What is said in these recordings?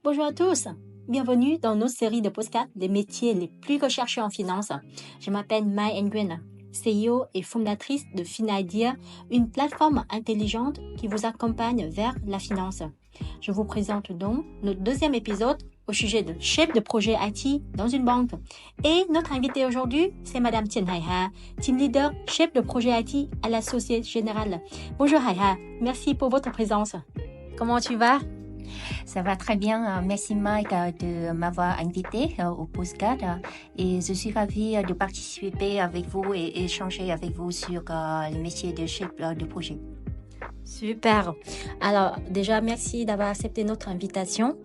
Bonjour à tous, bienvenue dans notre série de podcasts des métiers les plus recherchés en finance. Je m'appelle Mai Nguyen, CEO et fondatrice de FinIdea, une plateforme intelligente qui vous accompagne vers la finance. Je vous présente donc notre deuxième épisode au sujet de chef de projet IT dans une banque. Et notre invitée aujourd'hui, c'est Madame Tien Hai Ha, team leader, chef de projet IT à la Société Générale. Bonjour Hai Ha, merci pour votre présence. Comment tu vas? Ça va très bien. Merci Mike de m'avoir invité au podcast et je suis ravie de participer avec vous et échanger avec vous sur le métier de chef de projet. Super. Alors déjà, merci d'avoir accepté notre invitation.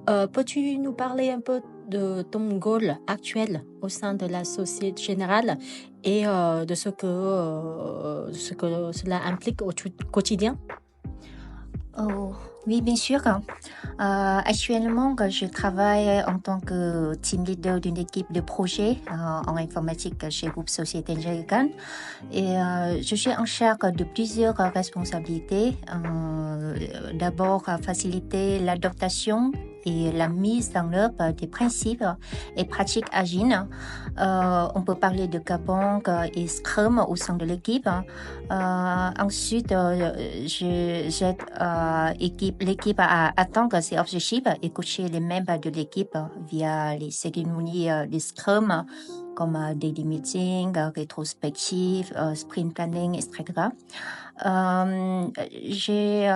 Peux-tu nous parler un peu de ton goal actuel au sein de la Société Générale et de ce que cela implique au quotidien? Oh, oui, bien sûr. Actuellement, je travaille en tant que team leader d'une équipe de projet en informatique chez Groupe Société Générale et je suis en charge de plusieurs responsabilités. D'abord, faciliter l'adaptation et la mise en œuvre des principes et pratiques agiles. On peut parler de Kanban et Scrum au sein de l'équipe. Ensuite, j'aide l'équipe à atteindre ses objectifs et coacher les membres de l'équipe via les cérémonies de Scrum comme daily meeting, rétrospective, sprint planning, etc. J'ai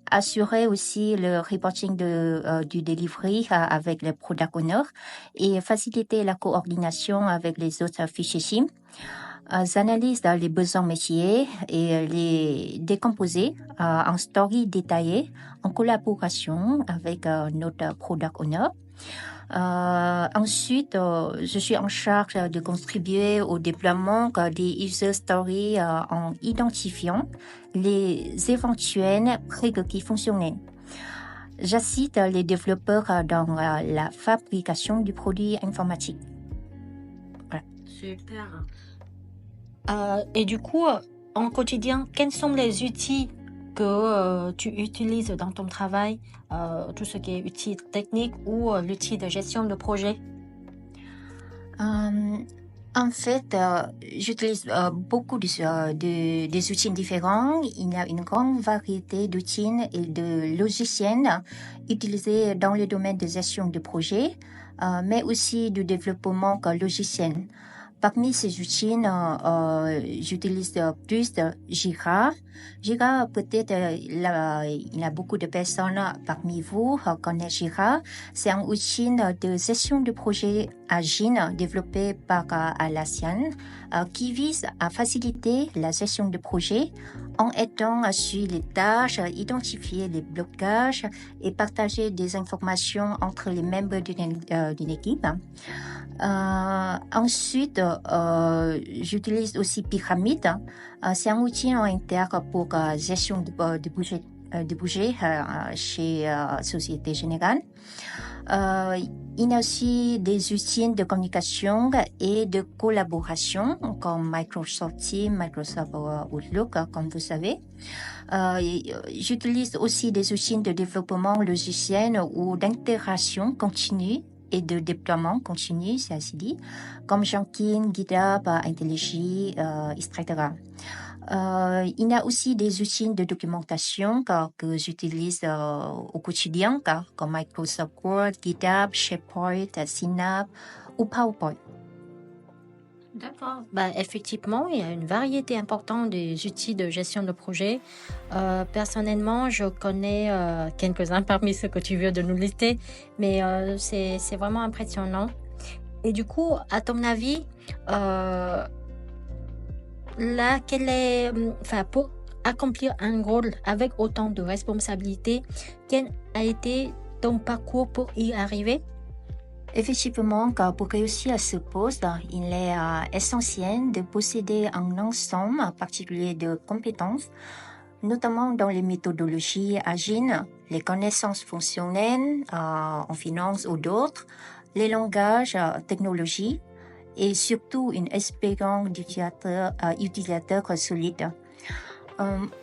assuré aussi le reporting du delivery avec les product owners et faciliter la coordination avec les autres fichiers SIM. J'analyse les besoins métiers et les décomposer en story détaillées en collaboration avec notre product owner. Ensuite, je suis en charge de contribuer au déploiement des user stories en identifiant les éventuels prérequis fonctionnels. J'assiste les développeurs dans la fabrication du produit informatique. Voilà. Super. Et du coup, en quotidien, quels sont les outils que tu utilises dans ton travail, tout ce qui est outils techniques ou l'outil de gestion de projet? En fait, j'utilise beaucoup des outils différents. Il y a une grande variété d'outils et de logiciels utilisés dans le domaine de gestion de projet, mais aussi du développement logiciel. Parmi ces outils, j'utilise plus Jira. Jira, peut-être il y a beaucoup de personnes parmi vous connaissent Jira. C'est un outil de gestion de projet agile développé par Atlassian qui vise à faciliter la gestion de projet en aidant à suivre les tâches, identifier les blocages et partager des informations entre les membres d'une équipe. Ensuite, j'utilise aussi Pyramide. C'est un outil interne pour gestion de budget chez Société Générale. Il y a aussi des outils de communication et de collaboration comme Microsoft Teams, Microsoft Outlook, comme vous savez. J'utilise aussi des outils de développement logiciel ou d'intégration continue et de déploiement continu, c'est ainsi dit, comme Jenkins, GitHub, IntelliJ, etc. Il y a aussi des outils de documentation que j'utilise au quotidien, comme Microsoft Word, GitHub, SharePoint, Synapse ou PowerPoint. D'accord. Effectivement, il y a une variété importante des outils de gestion de projet. Personnellement, je connais quelques-uns parmi ceux que tu viens de nous lister, mais c'est vraiment impressionnant. Et du coup, à ton avis, là, pour accomplir un rôle avec autant de responsabilités, quel a été ton parcours pour y arriver? Effectivement, pour réussir à ce poste, il est essentiel de posséder un ensemble particulier de compétences, notamment dans les méthodologies agiles, les connaissances fonctionnelles en finance ou d'autres, les langages, technologies et surtout une expérience d'utilisateur solide.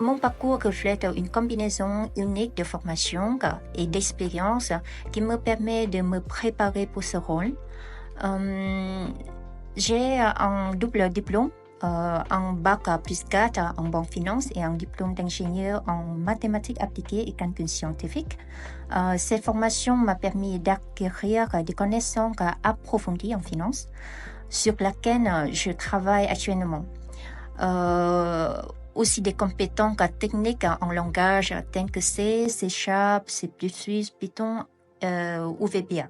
Mon parcours reflète une combinaison unique de formation et d'expérience qui me permet de me préparer pour ce rôle. J'ai un double diplôme, un bac plus 4 en banque finance et un diplôme d'ingénieur en mathématiques appliquées et calcul scientifique. Cette formation m'a permis d'acquérir des connaissances approfondies en finance sur laquelle je travaille actuellement. Aussi des compétences techniques en langage tels que C, C#, C++, Python ou VBA.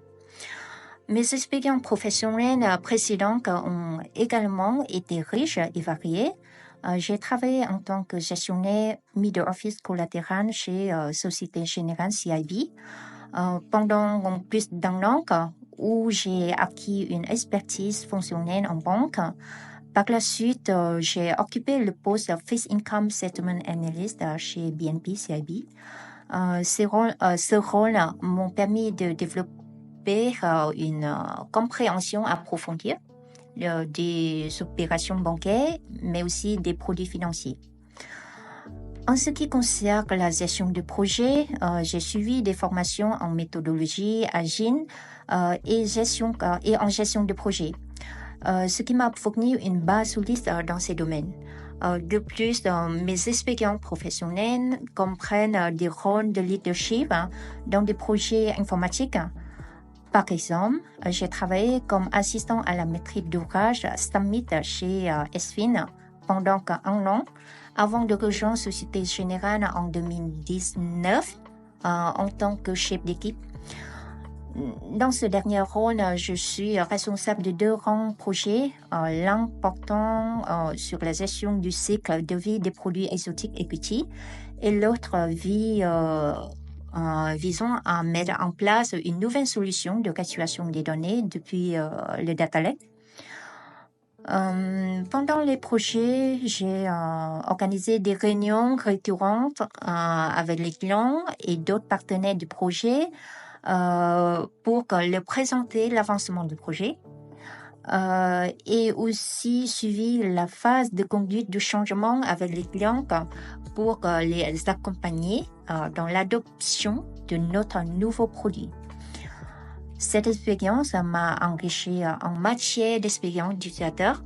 Mes expériences professionnelles précédentes ont également été riches et variées. J'ai travaillé en tant que gestionnaire middle office collatéral chez Société Générale CIB pendant plus d'un an où j'ai acquis une expertise fonctionnelle en banque. Par la suite, j'ai occupé le poste de Fixed Income Settlement Analyst chez BNP CIB. Ce rôle m'a permis de développer une compréhension approfondie des opérations bancaires, mais aussi des produits financiers. En ce qui concerne la gestion de projet, j'ai suivi des formations en méthodologie agile et en gestion de projet. Ce qui m'a fourni une base solide dans ces domaines. De plus, mes expériences professionnelles comprennent des rôles de leadership dans des projets informatiques. Par exemple, j'ai travaillé comme assistant à la maîtrise d'ouvrage Summit chez SFIN pendant un an avant de rejoindre Société Générale en 2019 en tant que chef d'équipe. Dans ce dernier rôle, je suis responsable de 2 grands projets, l'un portant sur la gestion du cycle de vie des produits exotiques equity et l'autre visant à mettre en place une nouvelle solution de capturation des données depuis le data lake. Pendant les projets, j'ai organisé des réunions récurrentes avec les clients et d'autres partenaires du projet pour leur présenter l'avancement du projet et aussi suivi la phase de conduite du changement avec les clients pour les accompagner dans l'adoption de notre nouveau produit. Cette expérience m'a enrichi en matière d'expérience d'utilisateur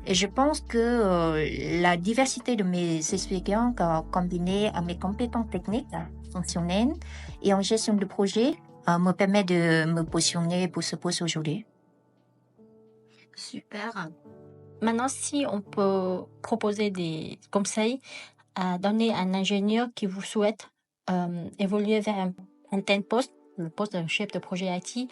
et je pense que la diversité de mes expériences combinée à mes compétences techniques, fonctionnelles et en gestion de projet me permet de me positionner pour ce poste aujourd'hui. Super. Maintenant, si on peut proposer des conseils à donner à un ingénieur qui vous souhaite évoluer vers un tel poste, le poste de chef de projet IT,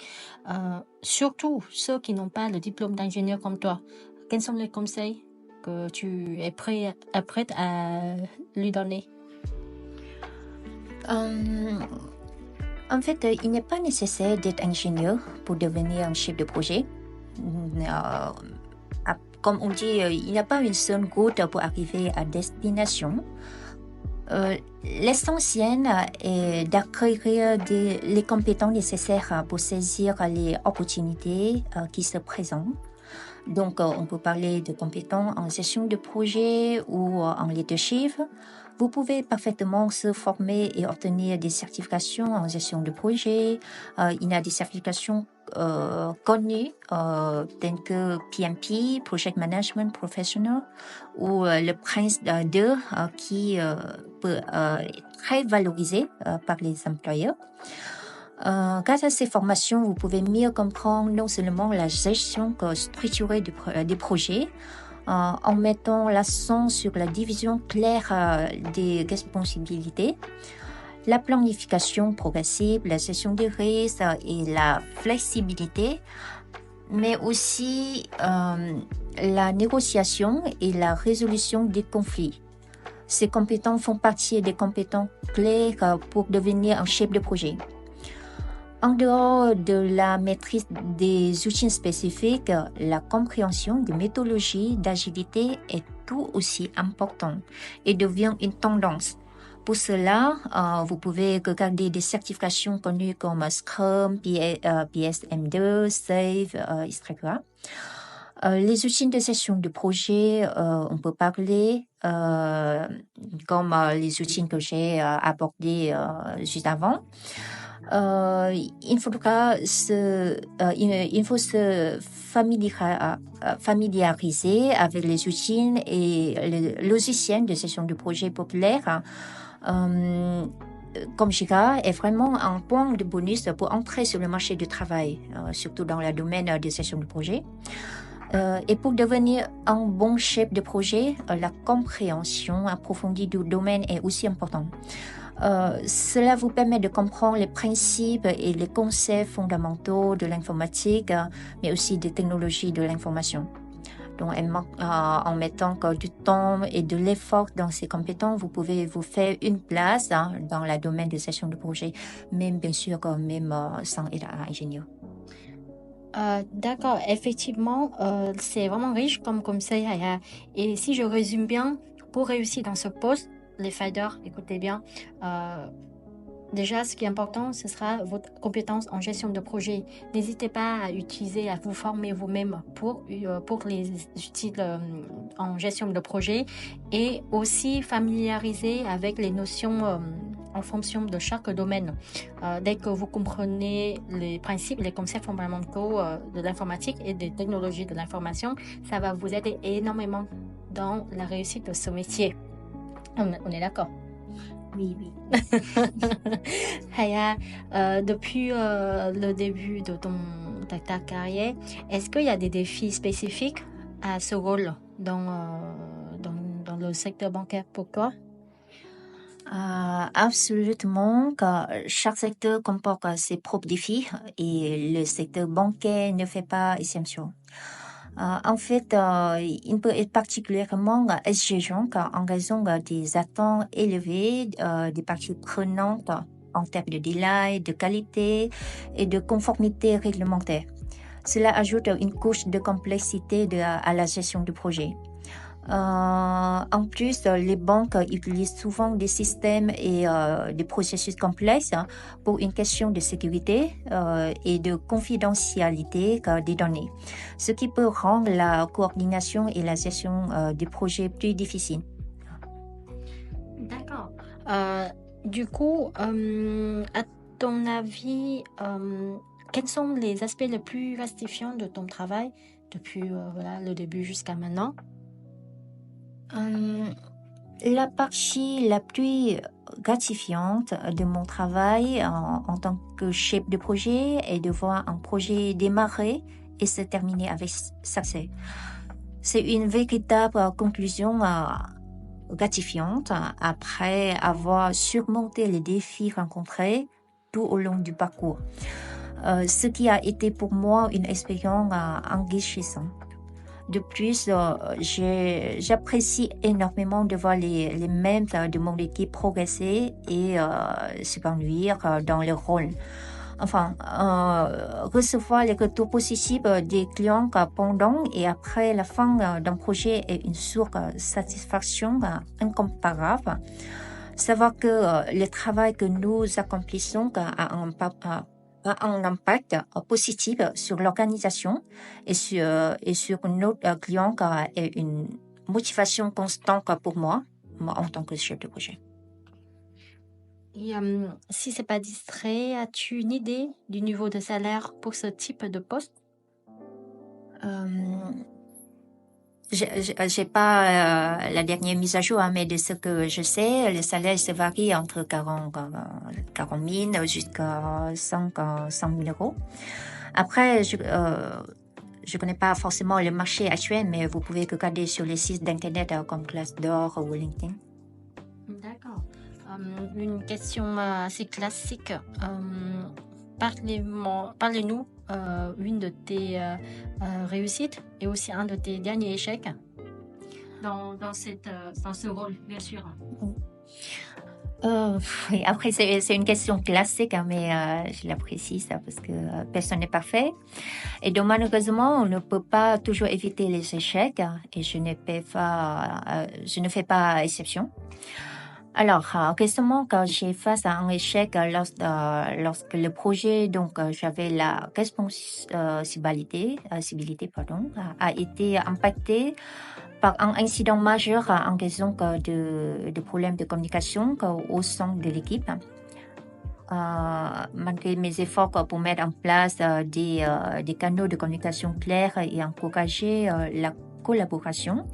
surtout ceux qui n'ont pas le diplôme d'ingénieur comme toi, quels sont les conseils que tu es prête à lui donner? En fait, il n'est pas nécessaire d'être ingénieur pour devenir un chef de projet. Comme on dit, il n'y a pas une seule route pour arriver à destination. L'essentiel est d'acquérir les compétences nécessaires pour saisir les opportunités qui se présentent. Donc, on peut parler de compétences en gestion de projet ou en leadership. Vous pouvez parfaitement se former et obtenir des certifications en gestion de projet. Il y a des certifications connues telles que PMP, Project Management Professional, ou le Prince 2 qui peut être très valorisé par les employeurs. Grâce à ces formations, vous pouvez mieux comprendre non seulement la gestion structurée des projets, en mettant l'accent sur la division claire des responsabilités, la planification progressive, la gestion des risques et la flexibilité, mais aussi la négociation et la résolution des conflits. Ces compétences font partie des compétences clés pour devenir un chef de projet. En dehors de la maîtrise des outils spécifiques, la compréhension des méthodologies d'agilité est tout aussi importante et devient une tendance. Pour cela, vous pouvez regarder des certifications connues comme Scrum, PSM2, SAFe, etc. Les outils de gestion de projet, on peut parler comme les outils que j'ai abordés juste avant. Il faudra il faut se familiariser avec les outils et les logiciels de gestion de projet populaires. Comme Jira est vraiment un point de bonus pour entrer sur le marché du travail, surtout dans le domaine de gestion de projet. Et pour devenir un bon chef de projet, la compréhension approfondie du domaine est aussi importante. Cela vous permet de comprendre les principes et les concepts fondamentaux de l'informatique, mais aussi des technologies de l'information. Donc, en mettant du temps et de l'effort dans ces compétences, vous pouvez vous faire une place dans le domaine de gestion de projet, même bien sûr, même sans être ingénieur. D'accord, effectivement, c'est vraiment riche comme conseil, Aya. Et si je résume bien, pour réussir dans ce poste, les fighters, écoutez bien, déjà, ce qui est important, ce sera votre compétence en gestion de projet. N'hésitez pas à utiliser, à vous former vous-même pour les outils en gestion de projet et aussi familiariser avec les notions en fonction de chaque domaine. Dès que vous comprenez les principes, les concepts fondamentaux de l'informatique et des technologies de l'information, ça va vous aider énormément dans la réussite de ce métier. On est d'accord? Oui. Haya, depuis le début de ta carrière, est-ce qu'il y a des défis spécifiques à ce rôle dans le secteur bancaire pour toi? Absolument, car chaque secteur comporte ses propres défis et le secteur bancaire ne fait pas exception. En fait, il peut être particulièrement exigeant en raison des attentes élevées des parties prenantes en termes de délai, de qualité et de conformité réglementaire. Cela ajoute une couche de complexité à la gestion du projet. En plus, les banques utilisent souvent des systèmes et des processus complexes pour une question de sécurité et de confidentialité des données, ce qui peut rendre la coordination et la gestion des projets plus difficiles. D'accord. Du coup, à ton avis, quels sont les aspects les plus gratifiants de ton travail depuis le début jusqu'à maintenant? La partie la plus gratifiante de mon travail en tant que chef de projet est de voir un projet démarrer et se terminer avec succès. C'est une véritable conclusion gratifiante après avoir surmonté les défis rencontrés tout au long du parcours. Ce qui a été pour moi une expérience enrichissante. De plus, j'apprécie énormément de voir les membres de mon équipe progresser et s'épanouir dans leur rôle. Enfin, recevoir les retours positifs des clients pendant et après la fin d'un projet est une source de satisfaction incomparable. Savoir que le travail que nous accomplissons a un impact positif sur l'organisation et sur notre client est une motivation constante pour moi en tant que chef de projet. Et si c'est pas distrait, as-tu une idée du niveau de salaire pour ce type de poste? J'ai pas la dernière mise à jour, mais de ce que je sais, le salaire se varie entre 40 000 jusqu'à 100 000 euros. Après, je connais pas forcément le marché actuel, mais vous pouvez regarder sur les sites d'internet comme Glassdoor ou LinkedIn. D'accord. Une question assez classique. Parlez-nous une de tes réussites et aussi un de tes derniers échecs dans ce rôle, bien sûr. Oui, après, c'est une question classique, mais je l'apprécie ça parce que personne n'est parfait. Et donc, malheureusement, on ne peut pas toujours éviter les échecs et je ne fais pas exception. Alors, récemment, quand j'ai face à un échec, lorsque le projet, j'avais la responsabilité, a été impacté par un incident majeur en raison de problèmes de communication au sein de l'équipe. Malgré mes efforts pour mettre en place des canaux de communication clairs et encourager la collaboration,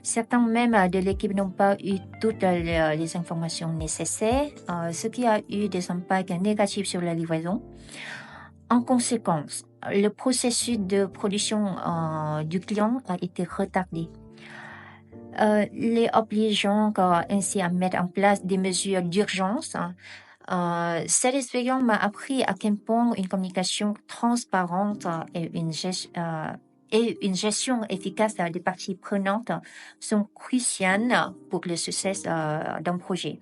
certains membres de l'équipe n'ont pas eu toutes les informations nécessaires, ce qui a eu des impacts négatifs sur la livraison. En conséquence, le processus de production du client a été retardé, les obligeant ainsi à mettre en place des mesures d'urgence. Cette expérience m'a appris à quel point une communication transparente et une gestion efficace des parties prenantes sont cruciales pour le succès d'un projet.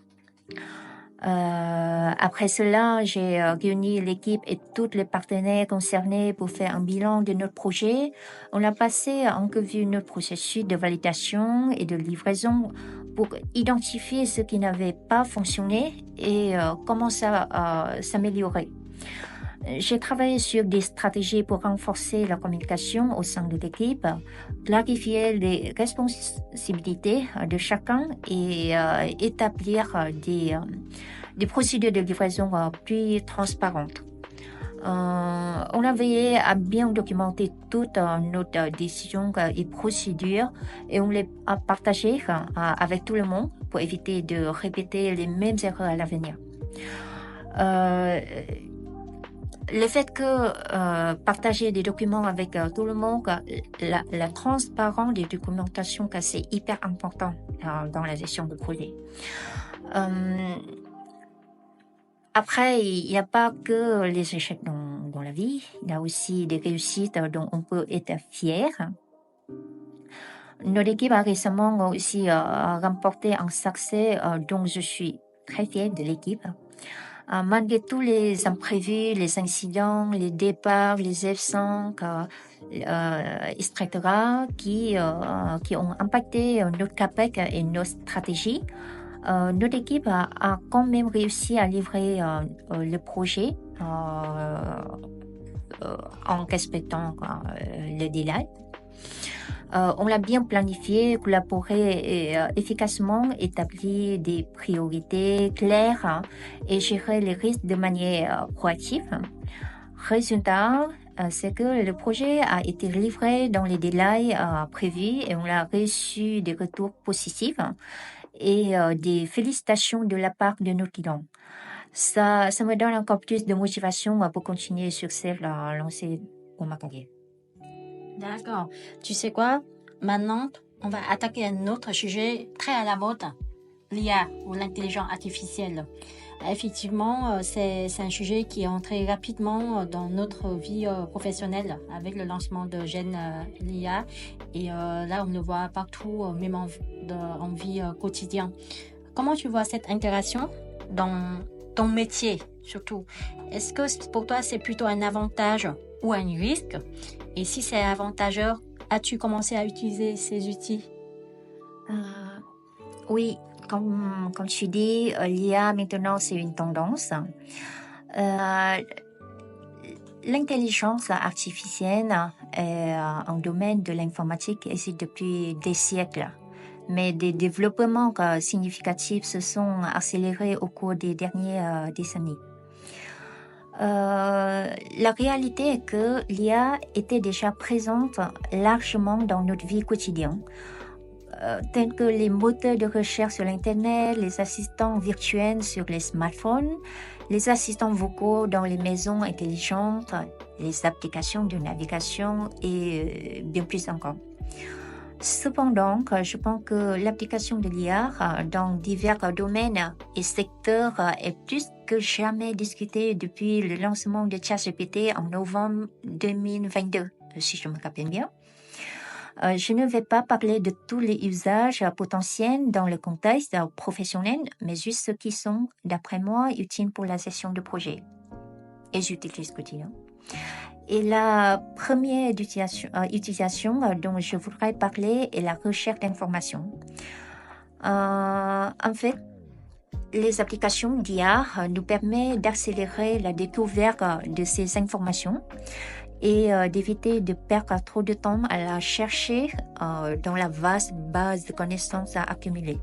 Après cela, j'ai réuni l'équipe et tous les partenaires concernés pour faire un bilan de notre projet. On a passé en revue notre processus de validation et de livraison pour identifier ce qui n'avait pas fonctionné et comment ça s'améliorer. J'ai travaillé sur des stratégies pour renforcer la communication au sein de l'équipe, clarifier les responsabilités de chacun et établir des procédures de livraison plus transparentes. On a veillé à bien documenter toutes nos décisions et procédures et on les a partagées avec tout le monde pour éviter de répéter les mêmes erreurs à l'avenir. Le fait que partager des documents avec tout le monde, la transparence des documentations, c'est hyper important dans la gestion de projet. Après, il n'y a pas que les échecs dans la vie, il y a aussi des réussites dont on peut être fier. Notre équipe a récemment aussi remporté un succès dont je suis très fière de l'équipe. Malgré tous les imprévus, les incidents, les départs, les absences, etc., qui ont impacté notre CAPEX et nos stratégies, notre équipe a quand même réussi à livrer le projet en respectant le délai. On l'a bien planifié, collaboré efficacement, établi des priorités claires et géré les risques de manière proactive. Résultat, c'est que le projet a été livré dans les délais prévus et on a reçu des retours positifs et des félicitations de la part de nos clients. Ça me donne encore plus de motivation pour continuer sur cette lancée pour ma carrière. D'accord. Tu sais quoi? Maintenant, on va attaquer un autre sujet très à la mode, l'IA ou l'intelligence artificielle. Effectivement, c'est un sujet qui est entré rapidement dans notre vie professionnelle avec le lancement de Gen l'IA. Et là, on le voit partout, même en vie quotidienne. Comment tu vois cette intégration dans ton métier, surtout? Est-ce que pour toi, c'est plutôt un avantage ou un risque? Et si c'est avantageux, as-tu commencé à utiliser ces outils? Oui, comme tu dis, l'IA maintenant c'est une tendance. L'intelligence artificielle est un domaine de l'informatique qui existe depuis des siècles, mais des développements significatifs se sont accélérés au cours des dernières décennies. La réalité est que l'IA était déjà présente largement dans notre vie quotidienne, tels que les moteurs de recherche sur l'Internet, les assistants virtuels sur les smartphones, les assistants vocaux dans les maisons intelligentes, les applications de navigation et bien plus encore. Cependant, je pense que l'application de l'IA dans divers domaines et secteurs est plus que jamais discutée depuis le lancement de ChatGPT en novembre 2022, si je me rappelle bien. Je ne vais pas parler de tous les usages potentiels dans le contexte professionnel, mais juste ceux qui sont, d'après moi, utiles pour la gestion de projet. Et j'utilise quotidien. Et la première utilisation dont je voudrais parler est la recherche d'informations. En fait, les applications d'IA nous permettent d'accélérer la découverte de ces informations et d'éviter de perdre trop de temps à la chercher dans la vaste base de connaissances à accumuler.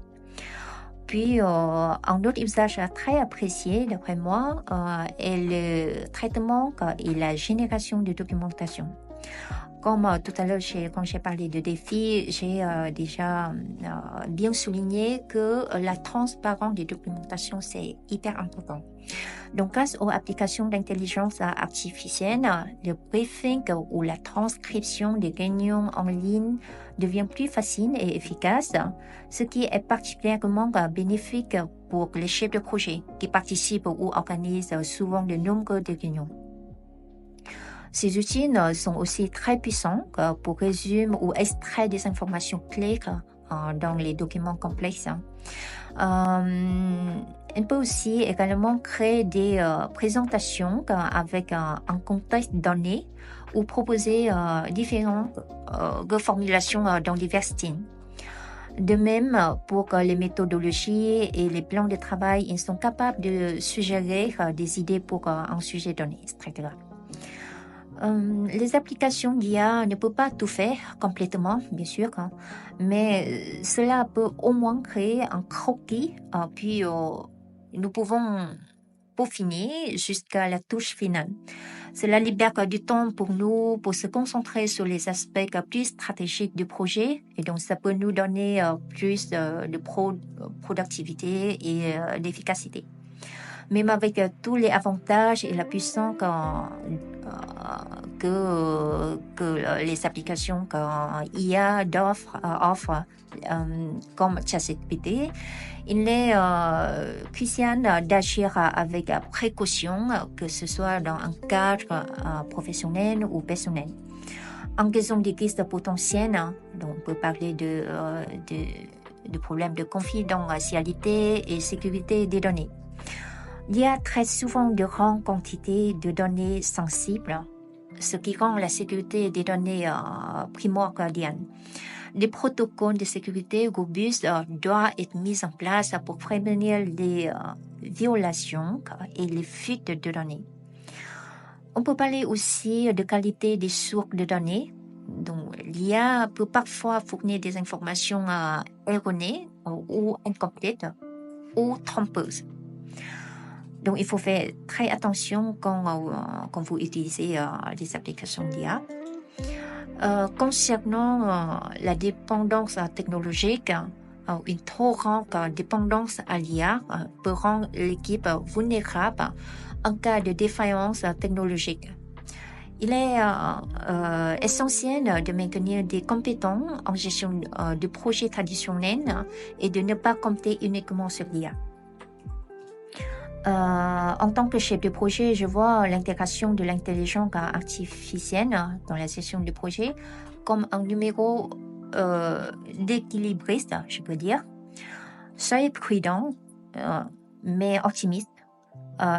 Puis, un autre usage très apprécié, d'après moi, est le traitement et la génération de documentation. Comme tout à l'heure, quand j'ai parlé de défis, j'ai déjà bien souligné que la transparence des documentations, c'est hyper important. Donc, grâce aux applications d'intelligence artificielle, le briefing ou la transcription des réunions en ligne devient plus facile et efficace, ce qui est particulièrement bénéfique pour les chefs de projet qui participent ou organisent souvent de nombreuses réunions. Ces outils sont aussi très puissants pour résumer ou extraire des informations claires dans les documents complexes. On peut aussi également créer des présentations avec un contexte donné ou proposer différentes reformulations dans divers styles. De même, pour les méthodologies et les plans de travail, ils sont capables de suggérer des idées pour un sujet donné, etc. Les applications d'IA ne peuvent pas tout faire complètement, bien sûr, mais cela peut au moins créer un croquis, puis nous pouvons peaufiner jusqu'à la touche finale. Cela libère du temps pour nous pour se concentrer sur les aspects plus stratégiques du projet et donc ça peut nous donner plus de productivité et d'efficacité. Même avec tous les avantages et la puissance que les applications IA offrent comme ChatGPT, il est crucial d'agir avec précaution, que ce soit dans un cadre professionnel ou personnel. En raison des risques potentiels, donc on peut parler de problèmes de confidentialité et sécurité des données. Il y a très souvent de grandes quantités de données sensibles, ce qui rend la sécurité des données primordiale. Des protocoles de sécurité robustes doivent être mis en place pour prévenir les violations et les fuites de données. On peut parler aussi de qualité des sources de données. Donc, l'IA peut parfois fournir des informations erronées ou incomplètes ou trompeuses. Donc, il faut faire très attention quand vous utilisez les applications d'IA. Concernant la dépendance technologique, une trop grande dépendance à l'IA peut rendre l'équipe vulnérable en cas de défaillance technologique. Il est essentiel de maintenir des compétences en gestion de projets traditionnels et de ne pas compter uniquement sur l'IA. En tant que chef de projet, je vois l'intégration de l'intelligence artificielle dans la gestion de projet comme un numéro d'équilibriste, je peux dire. Soyez prudent, mais optimiste.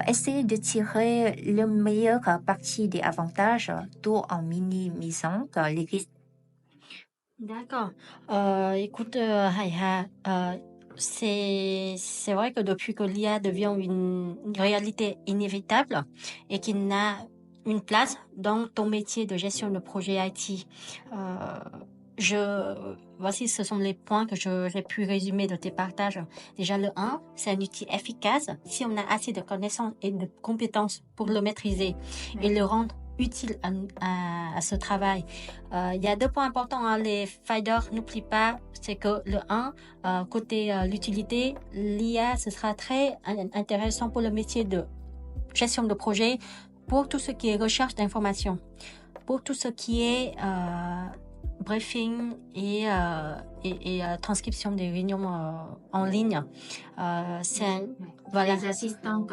Essayez de tirer le meilleur parti des avantages tout en minimisant les risques. D'accord. Écoute, Haïha, c'est vrai que depuis que l'IA devient une réalité inévitable et qu'il n'a une place dans ton métier de gestion de projet IT, voici, ce sont les points que j'aurais pu résumer de tes partages. Déjà, le 1, c'est un outil efficace si on a assez de connaissances et de compétences pour le maîtriser et le rendre utile à ce travail. Il y a 2 points importants, les fighters, n'oublie pas, c'est que le 1, côté l'utilité, l'IA, ce sera très intéressant pour le métier de gestion de projet, pour tout ce qui est recherche d'informations, pour tout ce qui est briefing et transcription des réunions en ligne. Voilà. Les assistants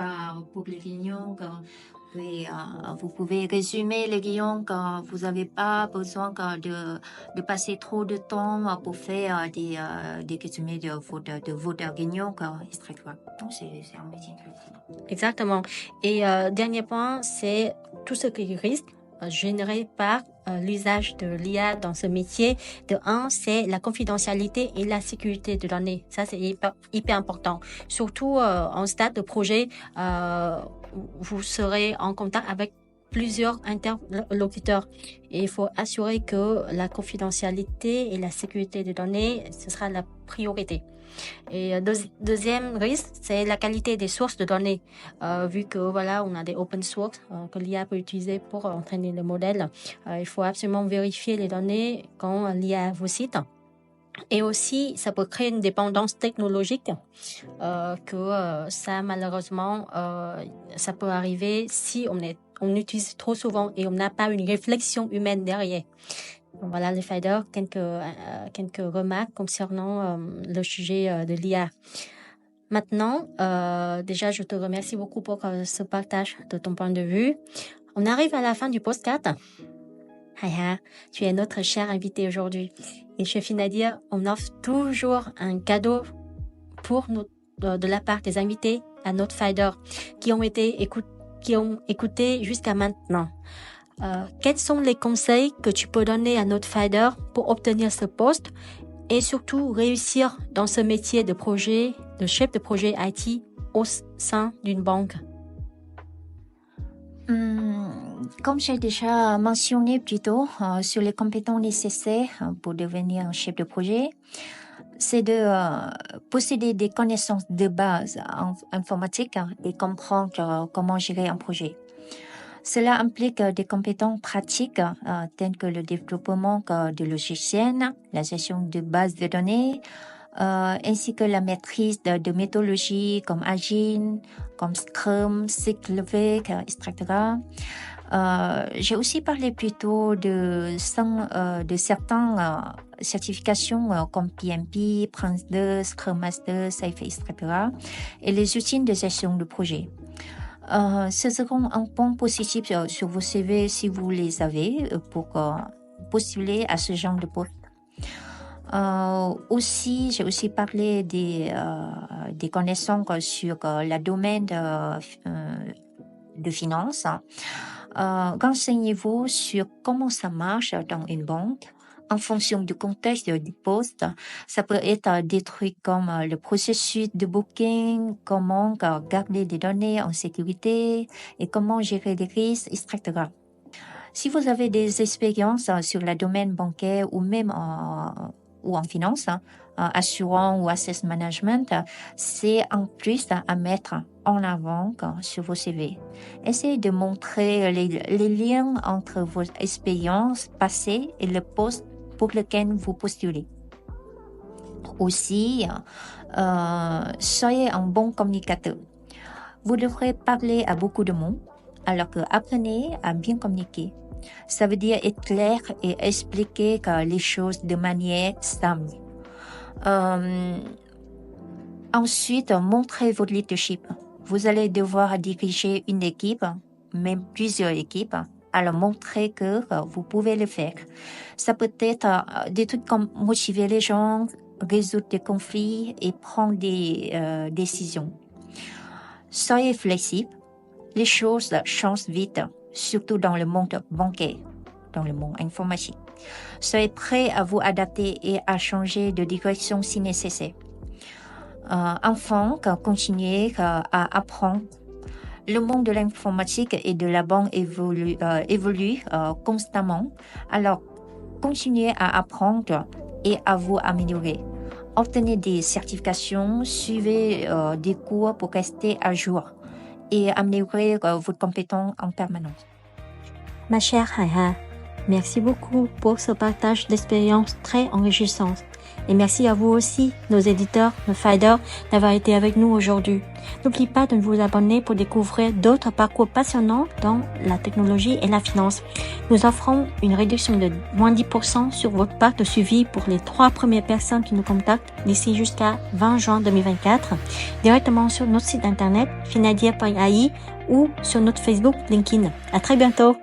pour les réunions. Vous pouvez résumer les réunions quand vous n'avez pas besoin de passer trop de temps pour faire des résumés de votre réunion, etc. Donc, c'est un métier intéressant. Exactement. Et dernier point, c'est tout ce qui risque. générés par l'usage de l'IA dans ce métier. De un, c'est la confidentialité et la sécurité de données. Ça, c'est hyper important. Surtout en stade de projet, vous serez en contact avec plusieurs interlocuteurs et il faut assurer que la confidentialité et la sécurité des données, ce sera la priorité. Et deuxième risque, c'est la qualité des sources de données. Vu que voilà, on a des open source que l'IA peut utiliser pour entraîner le modèle, il faut absolument vérifier les données quand l'IA vous cite. Et aussi, ça peut créer une dépendance technologique ça, malheureusement, ça peut arriver si on utilise trop souvent et on n'a pas une réflexion humaine derrière. Donc voilà, les fighters, quelques remarques concernant le sujet de l'IA. Maintenant, déjà, je te remercie beaucoup pour ce partage de ton point de vue. On arrive à la fin du podcast. Haya, tu es notre cher invité aujourd'hui. Et chez Finadia, on offre toujours un cadeau pour de la part des invités à notre fighter qui ont écouté jusqu'à maintenant. Quels sont les conseils que tu peux donner à notre fighter pour obtenir ce poste et surtout réussir dans ce métier de chef de projet IT au sein d'une banque? Comme j'ai déjà mentionné plus tôt sur les compétences nécessaires pour devenir un chef de projet, c'est de posséder des connaissances de base en informatique et comprendre comment gérer un projet. Cela implique des compétences pratiques telles que le développement de logiciels, la gestion de bases de données, ainsi que la maîtrise de méthodologies comme Agile, comme Scrum, Cyclic, etc. J'ai aussi parlé plutôt de certaines certifications comme PMP, Prince2, Scrum Master, Safe, etc. et les outils de gestion de projet. Ce seront un point positif sur vos CV si vous les avez pour postuler à ce genre de poste. J'ai aussi parlé des connaissances sur le domaine de finance. Renseignez-vous sur comment ça marche dans une banque. En fonction du contexte du poste, ça peut être des trucs comme le processus de booking, comment garder des données en sécurité et comment gérer les risques, etc. Si vous avez des expériences sur le domaine bancaire ou même ou en finance, assurance ou asset management, c'est un plus à mettre en avant sur vos CV. Essayez de montrer les liens entre vos expériences passées et le poste pour lequel vous postulez. Aussi, soyez un bon communicateur. Vous devrez parler à beaucoup de monde, alors que apprenez à bien communiquer. Ça veut dire être clair et expliquer les choses de manière simple. Ensuite, montrez votre leadership. Vous allez devoir diriger une équipe, même plusieurs équipes. Alors, montrez que vous pouvez le faire. Ça peut être des trucs comme motiver les gens, résoudre des conflits et prendre des décisions. Soyez flexible. Les choses changent vite, surtout dans le monde bancaire, dans le monde informatique. Soyez prêt à vous adapter et à changer de direction si nécessaire. Enfin, continuez à apprendre. Le monde de l'informatique et de la banque évolue constamment. Alors, continuez à apprendre et à vous améliorer. Obtenez des certifications, suivez des cours pour rester à jour et améliorer vos compétences en permanence. Ma chère Haya, merci beaucoup pour ce partage d'expérience très enrichissant. Et merci à vous aussi, nos éditeurs, nos fighters, d'avoir été avec nous aujourd'hui. N'oubliez pas de vous abonner pour découvrir d'autres parcours passionnants dans la technologie et la finance. Nous offrons une réduction de moins 10% sur votre pack de suivi pour les 3 premières personnes qui nous contactent d'ici jusqu'à 20 juin 2024, directement sur notre site internet finadia.ai ou sur notre Facebook LinkedIn. À très bientôt!